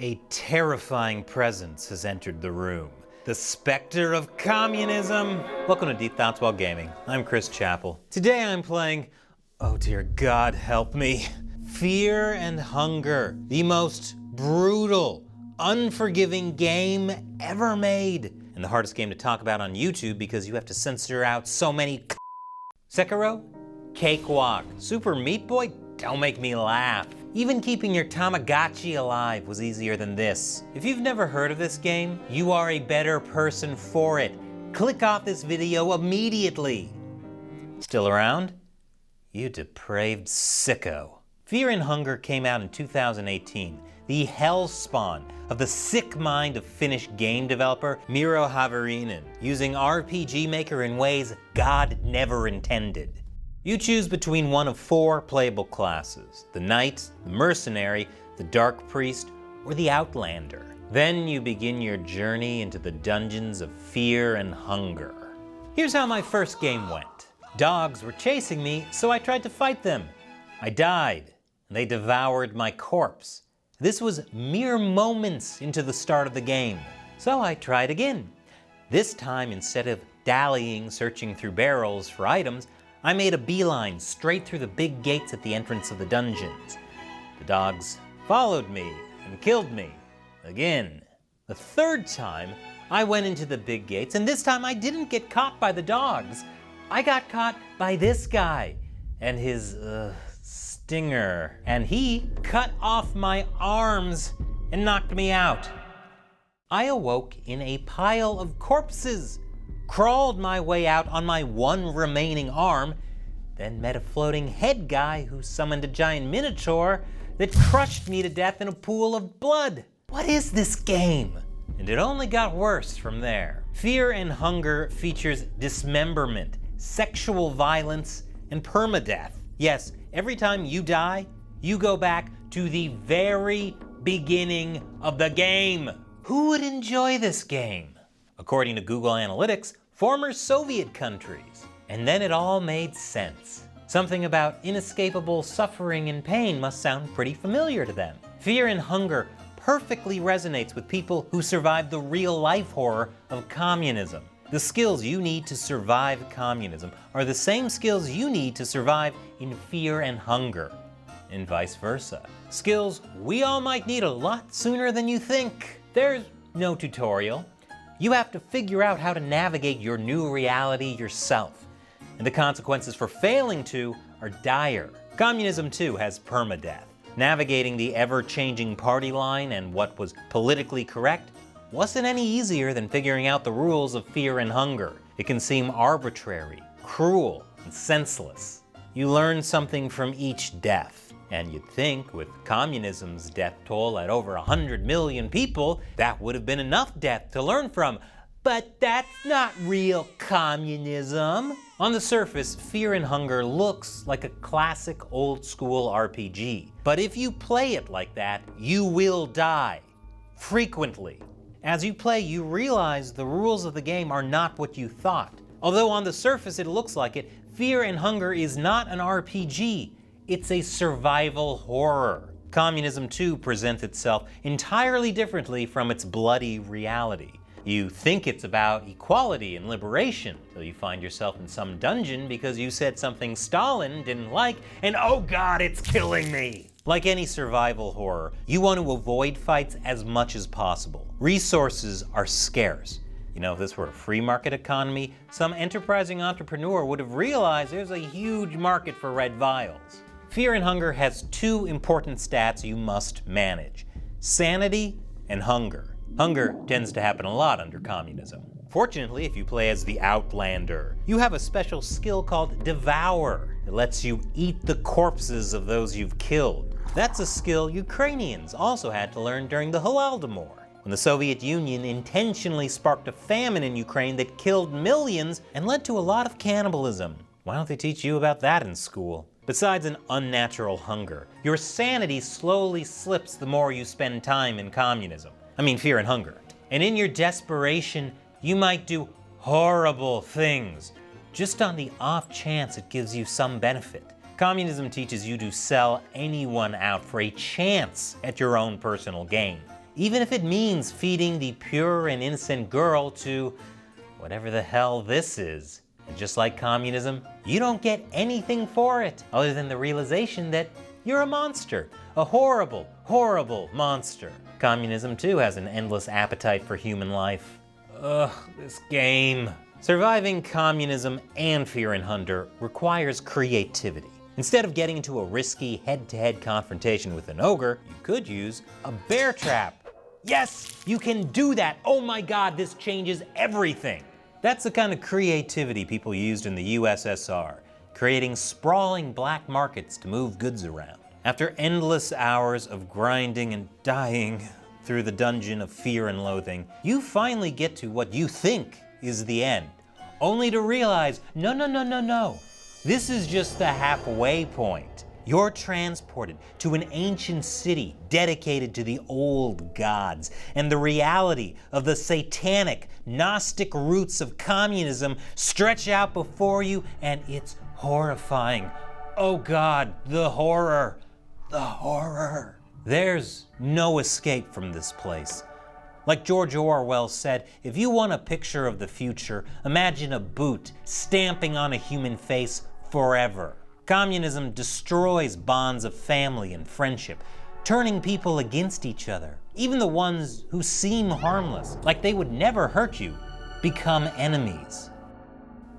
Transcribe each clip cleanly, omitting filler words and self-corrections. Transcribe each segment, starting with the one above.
A terrifying presence has entered the room. The specter of communism! Welcome to Deep Thoughts While Gaming. I'm Chris Chappell. Today I'm playing, oh dear God help me, Fear and Hunger. The most brutal, unforgiving game ever made. And the hardest game to talk about on YouTube because you have to censor out so many Sekiro? Cakewalk. Super Meat Boy? Don't make me laugh. Even keeping your Tamagotchi alive was easier than this. If you've never heard of this game, you are a better person for it. Click off this video immediately. Still around? You depraved sicko. Fear and Hunger came out in 2018, the hellspawn of the sick mind of Finnish game developer Miro Haverinen, using RPG Maker in ways God never intended. You choose between one of 4 playable classes: the Knight, the Mercenary, the Dark Priest, or the Outlander. Then you begin your journey into the dungeons of fear and hunger. Here's how my first game went. Dogs were chasing me, so I tried to fight them. I died, and they devoured my corpse. This was mere moments into the start of the game, so I tried again. This time, instead of dallying searching through barrels for items, I made a beeline straight through the big gates at the entrance of the dungeons. The dogs followed me and killed me again. The third time, I went into the big gates, and this time I didn't get caught by the dogs. I got caught by this guy and his stinger, and he cut off my arms and knocked me out. I awoke in a pile of corpses, crawled my way out on my one remaining arm, then met a floating head guy who summoned a giant minotaur that crushed me to death in a pool of blood. What is this game? And it only got worse from there. Fear and Hunger features dismemberment, sexual violence, and permadeath. Yes, every time you die, you go back to the very beginning of the game. Who would enjoy this game? According to Google Analytics, former Soviet countries. And then it all made sense. Something about inescapable suffering and pain must sound pretty familiar to them. Fear and Hunger perfectly resonates with people who survived the real-life horror of communism. The skills you need to survive communism are the same skills you need to survive in Fear and Hunger, and vice versa. Skills we all might need a lot sooner than you think. There's no tutorial. You have to figure out how to navigate your new reality yourself, and the consequences for failing to are dire. Communism too has permadeath. Navigating the ever-changing party line and what was politically correct wasn't any easier than figuring out the rules of Fear and Hunger. It can seem arbitrary, cruel, and senseless. You learn something from each death. And you'd think with communism's death toll at over 100 million people, that would have been enough death to learn from. But that's not real communism. On the surface, Fear and Hunger looks like a classic old-school RPG. But if you play it like that, you will die. Frequently. As you play, you realize the rules of the game are not what you thought. Although on the surface it looks like it, Fear and Hunger is not an RPG. It's a survival horror. Communism too presents itself entirely differently from its bloody reality. You think it's about equality and liberation till you find yourself in some dungeon because you said something Stalin didn't like, and oh God, it's killing me! Like any survival horror, you want to avoid fights as much as possible. Resources are scarce. You know, if this were a free market economy, some enterprising entrepreneur would have realized there's a huge market for red vials. Fear and Hunger has 2 important stats you must manage: sanity and hunger. Hunger tends to happen a lot under communism. Fortunately, if you play as the Outlander, you have a special skill called Devour. It lets you eat the corpses of those you've killed. That's a skill Ukrainians also had to learn during the Holodomor, when the Soviet Union intentionally sparked a famine in Ukraine that killed millions and led to a lot of cannibalism. Why don't they teach you about that in school? Besides an unnatural hunger, your sanity slowly slips the more you spend time in communism. I mean, Fear and Hunger. And in your desperation, you might do horrible things, just on the off chance it gives you some benefit. Communism teaches you to sell anyone out for a chance at your own personal gain. even if it means feeding the pure and innocent girl to whatever the hell this is. And just like communism, you don't get anything for it other than the realization that you're a monster, a horrible, horrible monster. Communism too has an endless appetite for human life. Ugh, this game. Surviving communism and Fear and Hunger requires creativity. Instead of getting into a risky head-to-head confrontation with an ogre, you could use a bear trap. Yes, you can do that. Oh my God, this changes everything. That's the kind of creativity people used in the USSR, creating sprawling black markets to move goods around. After endless hours of grinding and dying through the dungeon of fear and loathing, you finally get to what you think is the end, only to realize, no. This is just the halfway point. You're transported to an ancient city dedicated to the old gods, and the reality of the satanic, Gnostic roots of communism stretch out before you, and it's horrifying. Oh God, the horror. The horror. There's no escape from this place. Like George Orwell said, if you want a picture of the future, imagine a boot stamping on a human face forever. Communism destroys bonds of family and friendship, turning people against each other. Even the ones who seem harmless, like they would never hurt you, become enemies.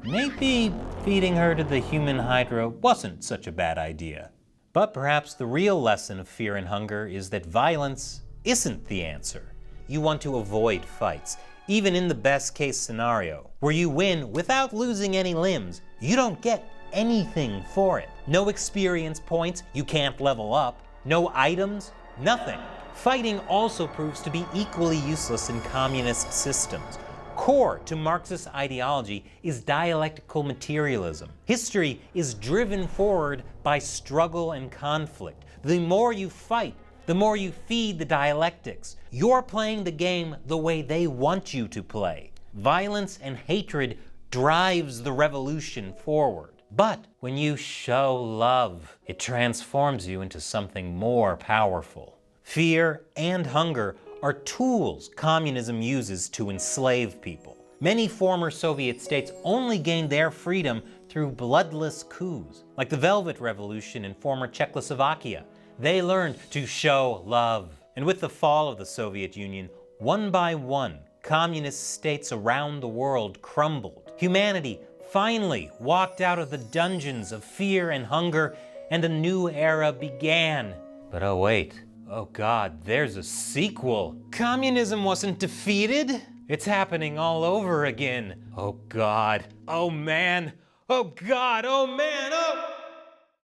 Maybe feeding her to the human Hydra wasn't such a bad idea. But perhaps the real lesson of Fear and Hunger is that violence isn't the answer. You want to avoid fights, even in the best case scenario, where you win without losing any limbs. You don't get anything for it. No experience points, you can't level up, no items, nothing. Fighting also proves to be equally useless in communist systems. Core to Marxist ideology is dialectical materialism. History is driven forward by struggle and conflict. The more you fight, the more you feed the dialectics. You're playing the game the way they want you to play. Violence and hatred drives the revolution forward. But when you show love, it transforms you into something more powerful. Fear and hunger are tools communism uses to enslave people. Many former Soviet states only gained their freedom through bloodless coups, like the Velvet Revolution in former Czechoslovakia. They learned to show love. And with the fall of the Soviet Union, one by one, communist states around the world crumbled. Humanity finally walked out of the dungeons of fear and hunger, and a new era began. But oh wait, oh God, there's a sequel. Communism wasn't defeated. It's happening all over again. Oh God, oh man, oh God, oh man, oh!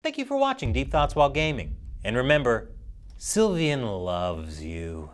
Thank you for watching Deep Thoughts While Gaming. And remember, Sylvian loves you.